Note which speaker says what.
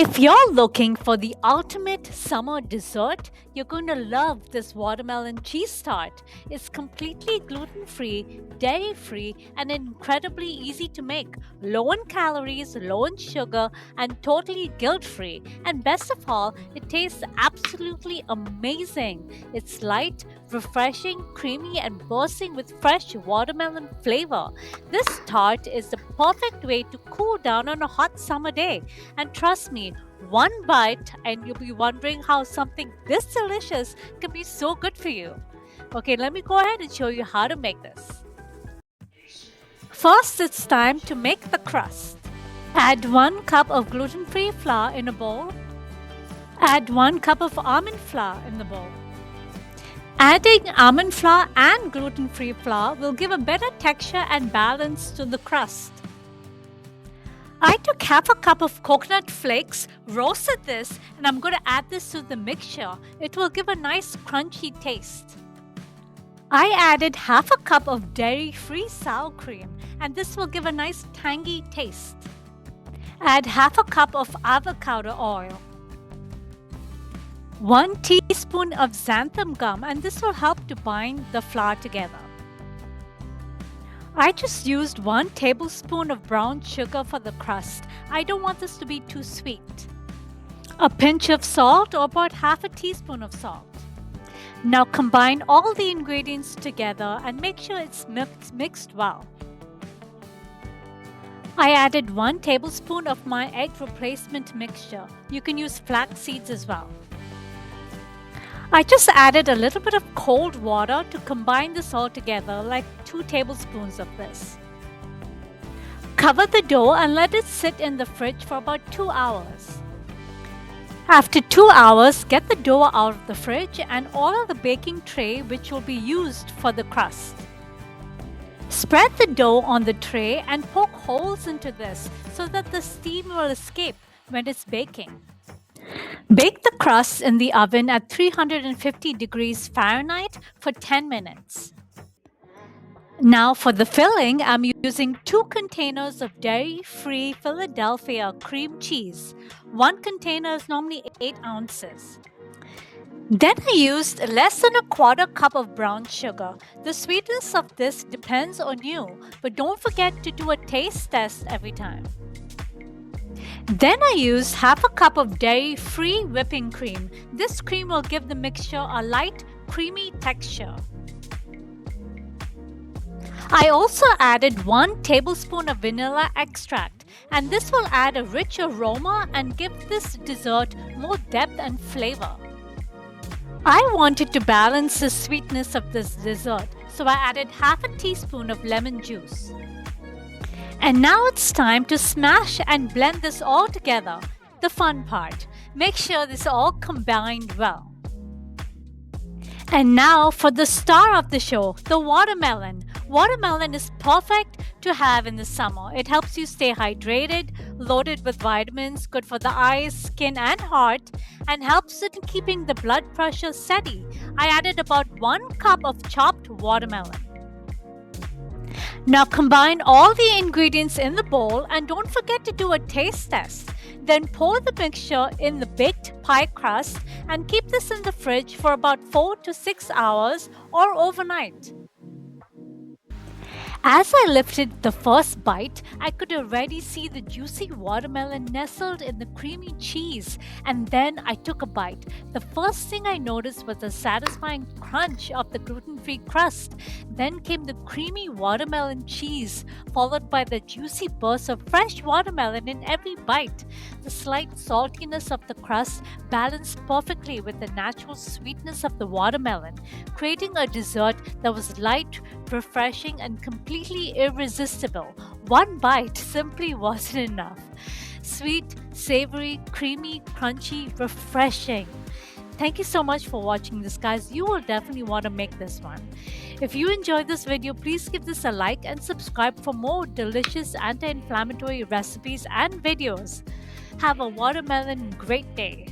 Speaker 1: If you're looking for the ultimate summer dessert, you're going to love this watermelon cheese tart. It's completely gluten free, dairy free, and incredibly easy to make. Low in calories, low in sugar, and totally guilt free. And best of all, it tastes absolutely amazing. It's light, refreshing, creamy, and bursting with fresh watermelon flavor. This tart is the perfect way to cool down on a hot summer day. And trust me, one bite and you'll be wondering how something this delicious can be so good for you. Okay, let me go ahead and show you how to make this. First, it's time to make the crust. Add 1 cup of gluten-free flour in a bowl. Add 1 cup of almond flour in the bowl. Adding almond flour and gluten-free flour will give a better texture and balance to the crust. I took half a cup of coconut flakes, roasted this, and I'm going to add this to the mixture. It will give a nice crunchy taste. I added half a cup of dairy-free sour cream, and this will give a nice tangy taste. Add half a cup of avocado oil. 1 teaspoon of xanthan gum, and this will help to bind the flour together. I just used 1 tablespoon of brown sugar for the crust. I don't want this to be too sweet. A pinch of salt, or about half a teaspoon of salt. Now combine all the ingredients together and make sure it's mixed well. I added 1 tablespoon of my egg replacement mixture. You can use flax seeds as well. I just added a little bit of cold water to combine this all together, like 2 tablespoons of this. Cover the dough and let it sit in the fridge for about 2 hours. After 2 hours, get the dough out of the fridge and order the baking tray which will be used for the crust. Spread the dough on the tray and poke holes into this so that the steam will escape when it's baking. Bake the crust in the oven at 350 degrees Fahrenheit for 10 minutes. Now for the filling, I'm using 2 containers of dairy-free Philadelphia cream cheese. 1 container is normally 8 ounces. Then I used less than a quarter cup of brown sugar. The sweetness of this depends on you, but don't forget to do a taste test every time. Then I used half a cup of dairy-free whipping cream. This cream will give the mixture a light, creamy texture. I also added 1 tablespoon of vanilla extract, and this will add a rich aroma and give this dessert more depth and flavor. I wanted to balance the sweetness of this dessert, so I added half a teaspoon of lemon juice. And now it's time to smash and blend this all together. The fun part. Make sure this all combined well. And now for the star of the show, the watermelon. Watermelon is perfect to have in the summer. It helps you stay hydrated, loaded with vitamins, good for the eyes, skin, and heart, and helps in keeping the blood pressure steady. I added about 1 cup of chopped watermelon. Now combine all the ingredients in the bowl and don't forget to do a taste test. Then pour the mixture in the baked pie crust and keep this in the fridge for about 4 to 6 hours or overnight. As I lifted the first bite, I could already see the juicy watermelon nestled in the creamy cheese, and then I took a bite. The first thing I noticed was the satisfying crunch of the gluten-free crust. Then came the creamy watermelon cheese, followed by the juicy burst of fresh watermelon in every bite. The slight saltiness of the crust balanced perfectly with the natural sweetness of the watermelon, creating a dessert that was light, refreshing, and completely irresistible. One bite simply wasn't enough. Sweet, savory, creamy, crunchy, refreshing. Thank you so much for watching this, guys. You will definitely want to make this one. If you enjoyed this video, please give this a like and subscribe for more delicious anti-inflammatory recipes and videos. Have a watermelon great day.